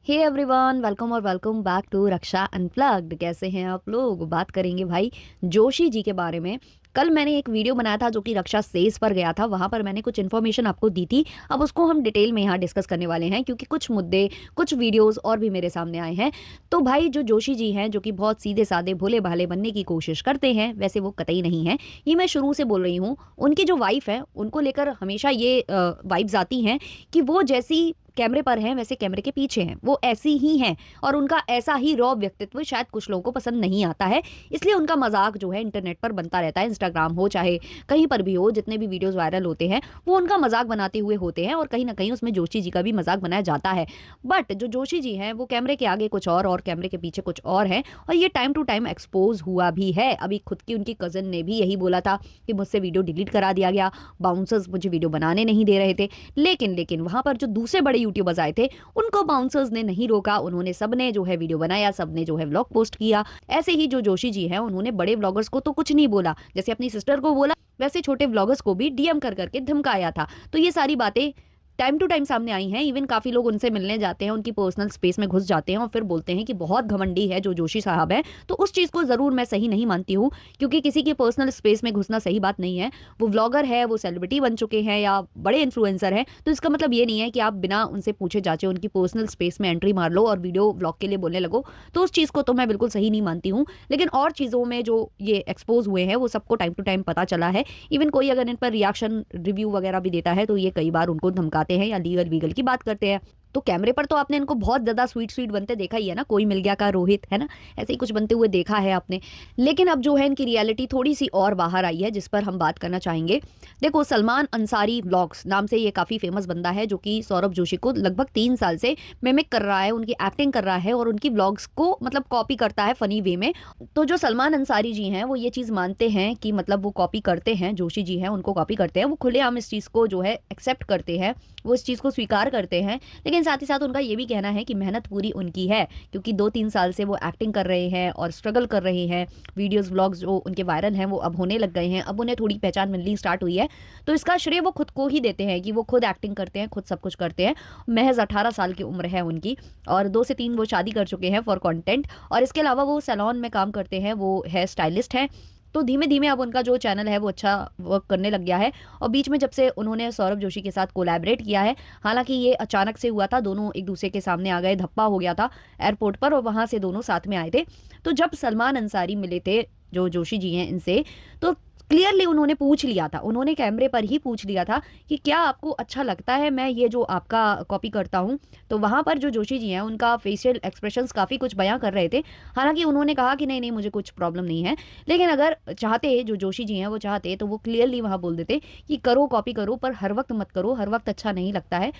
हे everyone, welcome और welcome back to Raksha unplugged. कैसे हैं आप लोग? बात करेंगे भाई जोशी जी के बारे में। कल मैंने एक वीडियो बनाया था जो कि रक्षा सेज पर गया था, वहां पर मैंने कुछ इन्फॉर्मेशन आपको दी थी। अब उसको हम डिटेल में यहाँ डिस्कस करने वाले हैं क्योंकि कुछ मुद्दे, कुछ वीडियोस और भी मेरे सामने आए हैं। तो भाई जो जोशी जी हैं, जो कि बहुत सीधे साधे भोले भाले बनने की कोशिश करते हैं, वैसे वो कतई नहीं है। ये मैं शुरू से बोल रही हूँ। उनकी जो वाइफ है उनको लेकर हमेशा ये वाइब्स आती हैं कि वो जैसी कैमरे पर हैं वैसे कैमरे के पीछे हैं, वो ऐसी ही हैं। और उनका ऐसा ही रॉ व्यक्तित्व शायद कुछ लोगों को पसंद नहीं आता है, इसलिए उनका मजाक जो है इंटरनेट पर बनता रहता है। इंस्टाग्राम हो चाहे कहीं पर भी हो, जितने भी वीडियोस वायरल होते हैं वो उनका मजाक बनाते हुए होते हैं और कहीं ना कहीं उसमें जोशी जी का भी मजाक बनाया जाता है। बट जो जोशी जी हैं वो कैमरे के आगे कुछ और कैमरे के पीछे कुछ और है। और ये टाइम टू टाइम एक्सपोज हुआ भी है। अभी खुद की उनकी कजन ने भी यही बोला था कि मुझसे वीडियो डिलीट करा दिया गया, बाउंसर्स मुझे वीडियो बनाने नहीं दे रहे थे। लेकिन वहां पर जो दूसरे बड़े यूट्यूबर्स आए थे उनको बाउंसर्स ने नहीं रोका। उन्होंने सबने जो है वीडियो बनाया, सबने जो है व्लॉग पोस्ट किया। ऐसे ही जो जोशी जी हैं उन्होंने बड़े व्लॉगर्स को तो कुछ नहीं बोला, जैसे अपनी सिस्टर को बोला वैसे छोटे व्लॉगर्स को भी डीएम कर करके धमकाया था। तो ये सारी बातें टाइम टू टाइम सामने आई हैं। इवन काफी लोग उनसे मिलने जाते हैं, उनकी पर्सनल स्पेस में घुस जाते हैं और फिर बोलते हैं कि बहुत घमंडी है जो जोशी साहब है। तो उस चीज को जरूर मैं सही नहीं मानती हूँ, क्योंकि किसी की पर्सनल स्पेस में घुसना सही बात नहीं है। वो व्लॉगर है, वो सेलिब्रिटी बन चुके हैं या बड़े इन्फ्लुएंसर हैं, तो इसका मतलब ये नहीं है कि आप बिना उनसे पूछे जाचे उनकी पर्सनल स्पेस में एंट्री मार लो और वीडियो व्लॉग के लिए बोलने लगो। तो उस चीज को तो मैं बिल्कुल सही नहीं मानती हूँ। लेकिन और चीजों में जो ये एक्सपोज हुए हैं वो सबको टाइम टू टाइम पता चला है। इवन कोई अगर इन पर रिएक्शन रिव्यू वगैरह भी देता है तो ये कई बार उनको धमकाते हैं या लीगल वीगल की बात करते हैं। तो कैमरे पर तो आपने इनको बहुत ज्यादा स्वीट स्वीट बनते देखा ही है ना, कोई मिल गया का रोहित, है ना, ऐसे ही कुछ बनते हुए देखा है आपने। लेकिन अब जो है इनकी रियलिटी थोड़ी सी और बाहर आई है, जिस पर हम बात करना चाहेंगे। देखो, सलमान अंसारी व्लॉग्स नाम से ये काफी फेमस बंदा है, जो कि सौरभ जोशी को लगभग 3 साल से मिमिक कर रहा है, उनकी एक्टिंग कर रहा है और उनकी व्लॉग्स को मतलब कॉपी करता है फनी वे में। तो जो सलमान अंसारी जी हैं वो ये चीज मानते हैं कि मतलब वो कॉपी करते हैं, जोशी जी हैं उनको कॉपी करते हैं। वो खुलेआम इस चीज को जो है एक्सेप्ट करते हैं, वो इस चीज को स्वीकार करते हैं। लेकिन साथ ही साथ उनका ये भी कहना है कि मेहनत पूरी उनकी है, क्योंकि 2-3 साल से वो एक्टिंग कर रहे हैं और स्ट्रगल कर रहे हैं। वीडियोस व्लॉग्स जो उनके वायरल हैं वो अब होने लग गए हैं, अब उन्हें थोड़ी पहचान मिलनी स्टार्ट हुई है। तो इसका श्रेय वो खुद को ही देते हैं कि वो खुद एक्टिंग करते हैं, खुद सब कुछ करते हैं। महज 18 साल की उम्र है उनकी और 2 से 3 वो शादी कर चुके हैं फॉर कंटेंट। और इसके अलावा वो सैलून में काम करते हैं, वो हेयर स्टाइलिस्ट हैं। तो धीमे धीमे अब उनका जो चैनल है वो अच्छा वर्क करने लग गया है। और बीच में जब से उन्होंने सौरभ जोशी के साथ कोलैबोरेट किया है, हालांकि ये अचानक से हुआ था, दोनों एक दूसरे के सामने आ गए, धप्पा हो गया था एयरपोर्ट पर और वहां से दोनों साथ में आए थे। तो जब सलमान अंसारी मिले थे, जो जोशी जी हैं इनसे, तो क्लियरली उन्होंने पूछ लिया था, उन्होंने कैमरे पर ही पूछ लिया था कि क्या आपको अच्छा लगता है मैं ये जो आपका कॉपी करता हूँ। तो वहां पर जो जोशी जी हैं उनका फेशियल एक्सप्रेशंस काफी कुछ बयां कर रहे थे। हालांकि उन्होंने कहा कि नहीं नहीं मुझे कुछ प्रॉब्लम नहीं है। लेकिन अगर चाहते, जो जोशी जी हैं वो चाहते तो वो क्लियरली वहां बोल देते कि करो कॉपी करो, पर हर वक्त मत करो, हर वक्त अच्छा नहीं लगता है।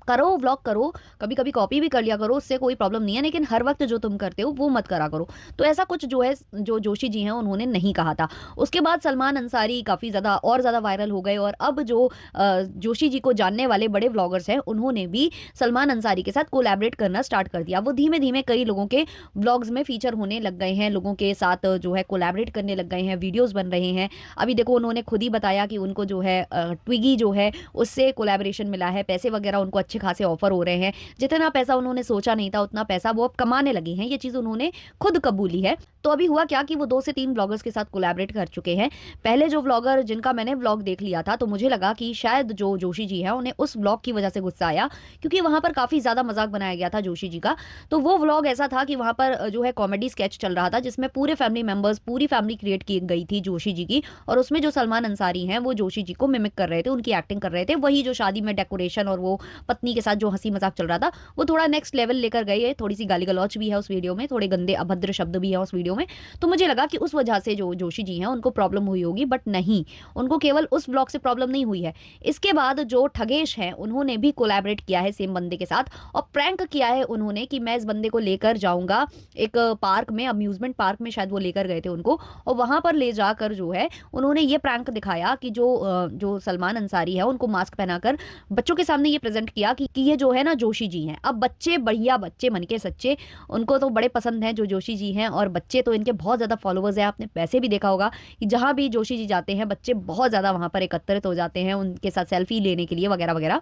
करो व्लॉग करो, कभी कभी कॉपी भी कर लिया करो, उससे कोई प्रॉब्लम नहीं है, लेकिन हर वक्त जो तुम करते हो वो मत करा करो। तो ऐसा कुछ जो है जो जोशी जी हैं उन्होंने नहीं कहा था। उसके बाद सलमान अंसारी काफी ज्यादा और ज्यादा वायरल हो गए और अब जो जोशी जी को जानने वाले बड़े व्लॉगर्स हैं उन्होंने भी सलमान अंसारी के साथ कोलैबोरेट करना स्टार्ट कर दिया। वो धीमे धीमे कई लोगों के व्लॉग्स में फीचर होने लग गए हैं, लोगों के साथ जो है कोलैबोरेट करने लग गए हैं, वीडियोस बन रहे हैं। अभी देखो उन्होंने खुद ही बताया कि उनको जो है ट्विगी जो है उससे कोलैबोरेशन मिला है, पैसे वगैरह उनको अच्छे खासे ऑफर हो रहे हैं। जितना पैसा उन्होंने सोचा नहीं था उतना पैसा वो अब कमाने लगे हैं, ये चीज उन्होंने खुद कबूली है। तो अभी हुआ क्या कि वो 2 से 3 ब्लॉगर्स के साथ कोलैबोरेट कर चुके हैं। पहले जो व्लॉगर जिनका मैंने व्लॉग देख लिया था तो मुझे लगा कि शायद जो जोशी जी है उन्हें उस व्लॉग की वजह से गुस्सा आया, क्योंकि वहां पर काफी ज्यादा मजाक बनाया गया था जोशी जी का। तो वो व्लॉग ऐसा था कि वहां पर जो है कॉमेडी स्केच चल रहा था, जिसमें पूरे फैमिली मेंबर्स, पूरी फैमिली क्रिएट की गई थी जोशी जी की। और उसमें जो सलमान अंसारी हैं वो जोशी जी को मिमिक कर रहे थे, उनकी एक्टिंग कर रहे थे। वही जो शादी में डेकोरेशन और वो पत्नी के साथ जो हंसी मजाक चल रहा था वो थोड़ा नेक्स्ट लेवल लेकर गए है। थोड़ी सी गाली गलौच भी है उस वीडियो में, थोड़े गंदे अभद्र शब्द भी है उस वीडियो में। तो मुझे लगा कि उस वजह से जो जोशी जी हैं उनको प्रॉब्लम हुई होगी, बट नहीं, उनको केवल उस ब्लॉग से प्रॉब्लम नहीं हुई है। इसके बाद जो ठगेश हैं उन्होंने भी कोलैबोरेट किया है सेम बंदे के साथ और प्रैंक किया है उन्होंने कि मैं इस बंदे को लेकर जाऊंगा एक पार्क में, अम्यूजमेंट पार्क में शायद वो लेकर गए थे उनको, और वहां पर ले जाकर जो है उन्होंने ये प्रैंक दिखाया कि जो सलमान अंसारी है उनको मास्क पहनाकर बच्चों के सामने ये प्रेजेंट किया कि ये जो है ना जोशी जी हैं। अब बच्चे बढ़िया, बच्चे मन के सच्चे, उनको तो बड़े पसंद हैं जो जोशी जी हैं, और बच्चे तो इनके बहुत ज्यादा फॉलोअर्स हैं। आपने वैसे भी देखा होगा कि जहां भी जोशी जी जाते हैं बच्चे बहुत ज्यादा वहां पर एकत्रित हो जाते हैं उनके साथ सेल्फी लेने के लिए वगैरह वगैरह।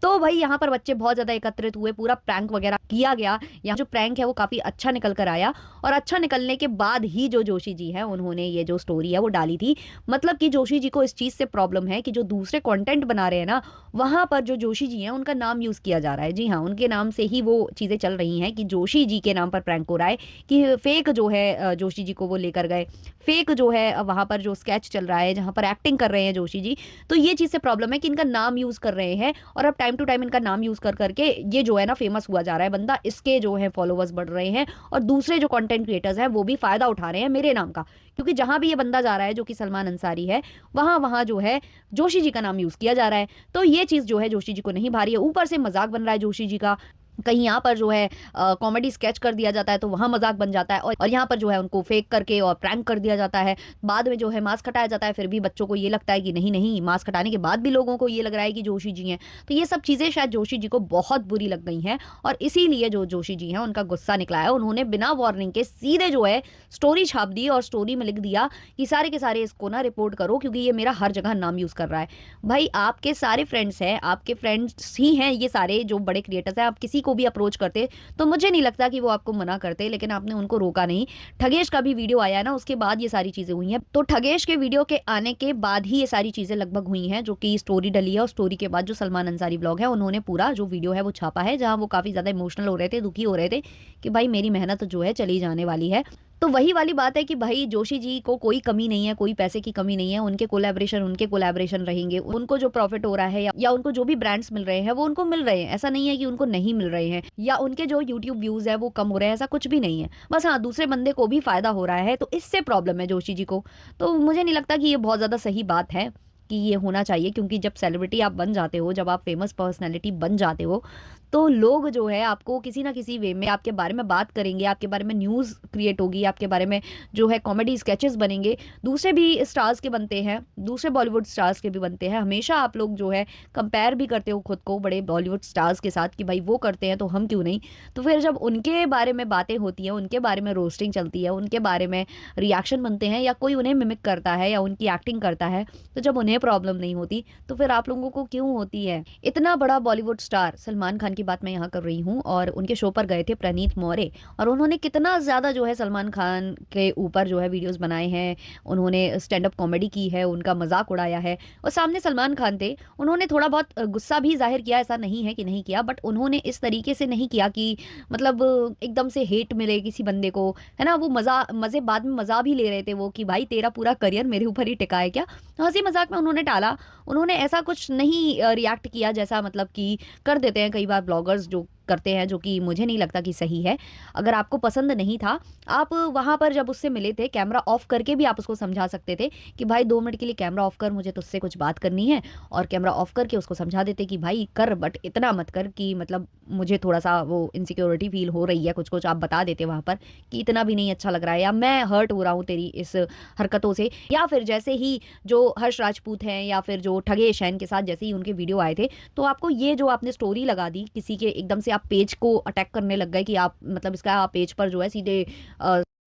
तो भाई यहाँ पर बच्चे बहुत ज़्यादा एकत्रित हुए, पूरा प्रैंक वगैरह किया गया। यहाँ जो प्रैंक है वो काफ़ी अच्छा निकल कर आया और अच्छा निकलने के बाद ही जो जोशी जी हैं उन्होंने ये जो स्टोरी है वो डाली थी। मतलब कि जोशी जी को इस चीज़ से प्रॉब्लम है कि जो दूसरे कंटेंट बना रहे हैं ना, वहाँ पर जो जोशी जी हैं उनका नाम यूज़ किया जा रहा है। जी हाँ, उनके नाम से ही वो चीज़ें चल रही हैं कि जोशी जी के नाम पर प्रैंक हो रहा है, कि फेक जो है जोशी जी को वो लेकर गए, फेक जो है वहाँ पर जो स्केच चल रहा है, जहाँ पर एक्टिंग कर रहे हैं जोशी जी। तो ये चीज़ से प्रॉब्लम है कि इनका नाम यूज़ कर रहे हैं और अब टाइम टू टाइम इनका नाम यूज़ कर करके ये जो है ना फेमस हुआ जा रहा है बंदा, इसके जो है फॉलोवर्स बढ़ रहे हैं और दूसरे जो कंटेंट क्रिएटर्स हैं वो भी फ़ायदा उठा रहे हैं मेरे नाम का। क्योंकि जहाँ भी ये बंदा जा रहा है जो कि सलमान अंसारी है, वहाँ जो है जोशी जी का नाम यूज़ किया जा रहा है। तो ये चीज़ जो है जोशी जी को नहीं भा रही है। ऊपर से मज़ाक बन रहा है जोशी जी का। कहीं यहाँ पर जो है कॉमेडी स्केच कर दिया जाता है तो वहाँ मज़ाक बन जाता है और यहाँ पर जो है उनको फेक करके और प्रैंक कर दिया जाता है। बाद में जो है मास्क हटाया जाता है, फिर भी बच्चों को ये लगता है कि नहीं, नहीं, मास्क हटाने के बाद भी लोगों को ये लग रहा है कि जोशी जी हैं। तो ये सब चीज़ें शायद जोशी जी को बहुत बुरी लग गई हैं और इसीलिए जो जोशी जी हैं उनका गुस्सा निकला है। उन्होंने बिना वार्निंग के सीधे जो है स्टोरी छाप दी और स्टोरी में लिख दिया कि सारे के सारे इसको ना रिपोर्ट करो क्योंकि ये मेरा हर जगह नाम यूज़ कर रहा है। भाई आपके सारे फ्रेंड्स हैं, आपके फ्रेंड्स ही हैं ये सारे जो बड़े क्रिएटर्स हैं, आप किसी को भी अप्रोच करते तो मुझे नहीं लगता कि वो आपको मना करते, लेकिन आपने उनको रोका नहीं। ठगेश का भी वीडियो आया है ना, उसके बाद ये सारी चीजें हुई हैं। तो ठगेश के वीडियो के आने के बाद ही ये सारी चीजें लगभग हुई हैं, जो कि स्टोरी डली है और स्टोरी के बाद जो सलमान अंसारी ब्लॉग है उन्होंने पूरा जो वीडियो है वो छापा है, जहां वो काफी ज्यादा इमोशनल हो रहे थे, दुखी हो रहे थे कि भाई मेरी मेहनत जो है चली जाने वाली है। तो वही वाली बात है कि भाई जोशी जी को कोई कमी नहीं है, कोई पैसे की कमी नहीं है। उनके कोलैबोरेशन रहेंगे, उनको जो प्रॉफिट हो रहा है या उनको जो भी ब्रांड्स मिल रहे हैं वो उनको मिल रहे हैं। ऐसा नहीं है कि उनको नहीं मिल रहे हैं या उनके जो यूट्यूब व्यूज है वो कम हो रहे हैं, ऐसा कुछ भी नहीं है। बस हाँ, दूसरे बंदे को भी फायदा हो रहा है, तो इससे प्रॉब्लम है जोशी जी को। तो मुझे नहीं लगता कि ये बहुत ज्यादा सही बात है कि ये होना चाहिए, क्योंकि जब सेलिब्रिटी आप बन जाते हो, जब आप फेमस पर्सनैलिटी बन जाते हो, तो लोग जो है आपको किसी ना किसी वे में आपके बारे में बात करेंगे, आपके बारे में न्यूज़ क्रिएट होगी, आपके बारे में जो है कॉमेडी स्केचेस बनेंगे। दूसरे भी स्टार्स के बनते हैं, दूसरे बॉलीवुड स्टार्स के भी बनते हैं। हमेशा आप लोग जो है कंपेयर भी करते हो खुद को बड़े बॉलीवुड स्टार्स के साथ कि भाई वो करते हैं तो हम क्यों नहीं। तो फिर जब उनके बारे में बातें होती हैं, उनके बारे में रोस्टिंग चलती है, उनके बारे में रिएक्शन बनते हैं या कोई उन्हें मिमिक करता है या उनकी एक्टिंग करता है, तो जब उन्हें प्रॉब्लम नहीं होती तो फिर आप लोगों को क्यों होती है। इतना बड़ा बॉलीवुड स्टार सलमान खान की बात मैं यहाँ कर रही हूँ, और उनके शो पर गए थे प्रनीत मौर्य, और उन्होंने कितना ज़्यादा जो है सलमान खान के ऊपर जो है वीडियोस बनाए हैं, उन्होंने स्टैंड अप कॉमेडी की है, उनका मजाक उड़ाया है। और सामने सलमान खान थे, उन्होंने थोड़ा बहुत गुस्सा भी जाहिर किया, ऐसा नहीं है कि नहीं किया, बट उन्होंने इस तरीके से नहीं किया कि मतलब एकदम से हेट मिले किसी बंदे को, है ना। वो मजे बाद में मजा भी ले रहे थे वो कि भाई तेरा पूरा करियर मेरे ऊपर ही टिका है क्या, हंसी मजाक में उन्होंने टाला। उन्होंने ऐसा कुछ नहीं रिएक्ट किया जैसा मतलब कि कर देते हैं कई बार ब्लॉगर्स जो करते हैं, जो कि मुझे नहीं लगता कि सही है। अगर आपको पसंद नहीं था, आप वहाँ पर जब उससे मिले थे कैमरा ऑफ करके भी आप उसको समझा सकते थे कि भाई 2 मिनट के लिए कैमरा ऑफ कर, मुझे तुझसे कुछ बात करनी है, और कैमरा ऑफ करके उसको समझा देते कि भाई कर, बट इतना मत कर कि मतलब मुझे थोड़ा सा वो इनसिक्योरिटी फील हो रही है, कुछ कुछ आप बता देते वहाँ पर कि इतना भी नहीं अच्छा लग रहा है, या मैं हर्ट हो रहा हूँ तेरी इस हरकतों से। या फिर जैसे ही जो हर्ष राजपूत हैं या फिर जो ठगेश हैं, इनके साथ जैसे ही उनके वीडियो आए थे, तो आपको ये जो आपने स्टोरी लगा दी किसी के, एकदम से आप पेज को अटैक करने लग गए कि आप मतलब इसका पेज पर जो है सीधे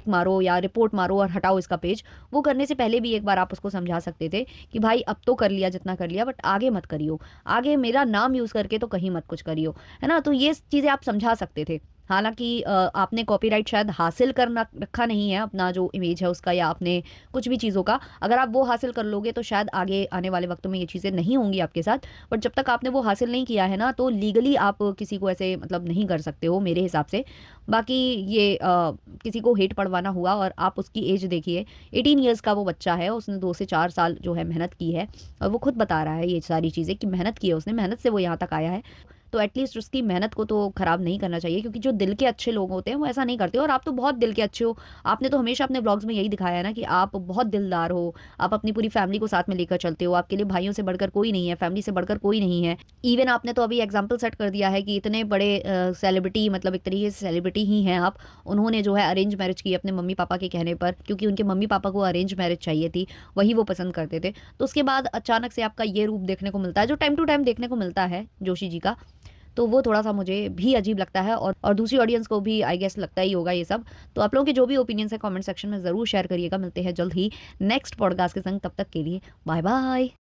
मारो या रिपोर्ट मारो और हटाओ इसका पेज। वो करने से पहले भी एक बार आप उसको समझा सकते थे कि भाई अब तो कर लिया जितना कर लिया, बट आगे मत करियो, आगे मेरा नाम यूज करके तो कहीं मत कुछ करियो, है ना। तो ये चीजें आप समझा सकते थे। हालांकि आपने कॉपीराइट शायद हासिल करना रखा नहीं है अपना जो इमेज है उसका, या आपने कुछ भी चीज़ों का, अगर आप वो हासिल कर लोगे तो शायद आगे आने वाले वक्तों में ये चीज़ें नहीं होंगी आपके साथ। बट जब तक आपने वो हासिल नहीं किया है ना, तो लीगली आप किसी को ऐसे मतलब नहीं कर सकते हो मेरे हिसाब से। बाकी ये किसी को हेट पढ़वाना हुआ, और आप उसकी एज देखिए, 18 ईयर्स का वो बच्चा है, उसने 2 से 4 साल जो है मेहनत की है, और वो खुद बता रहा है ये सारी चीज़ें कि मेहनत की है उसने, मेहनत से वो यहाँ तक आया है। तो एटलीस्ट उसकी मेहनत को तो खराब नहीं करना चाहिए, क्योंकि जो दिल के अच्छे लोग होते हैं वो ऐसा नहीं करते। और आप तो बहुत दिल के अच्छे हो, आपने तो हमेशा अपने ब्लॉग्स में यही दिखाया है ना कि आप बहुत दिलदार हो, आप अपनी पूरी फैमिली को साथ में लेकर चलते हो, आपके लिए भाइयों से बढ़कर कोई नहीं है, फैमिली से बढ़कर कोई नहीं है। इवन आपने तो अभी एग्जाम्पल सेट कर दिया है कि इतने बड़े सेलिब्रिटी, मतलब एक तरीके से सेलिब्रिटी ही हैं आप, उन्होंने जो है अरेंज मैरिज की अपने मम्मी पापा के कहने पर, क्योंकि उनके मम्मी पापा को अरेंज मैरिज चाहिए थी, वही वो पसंद करते थे। तो उसके बाद अचानक से आपका ये रूप देखने को मिलता है, जो टाइम टू टाइम देखने को मिलता है जोशी जी का। तो वो थोड़ा-सा मुझे भी अजीब लगता है, और दूसरी ऑडियंस को भी आई गेस लगता ही होगा ये सब। तो आप लोगों के जो भी ओपिनियंस है कमेंट सेक्शन में ज़रूर शेयर करिएगा। मिलते हैं जल्द ही नेक्स्ट पॉडकास्ट के संग, तब तक के लिए बाय बाय।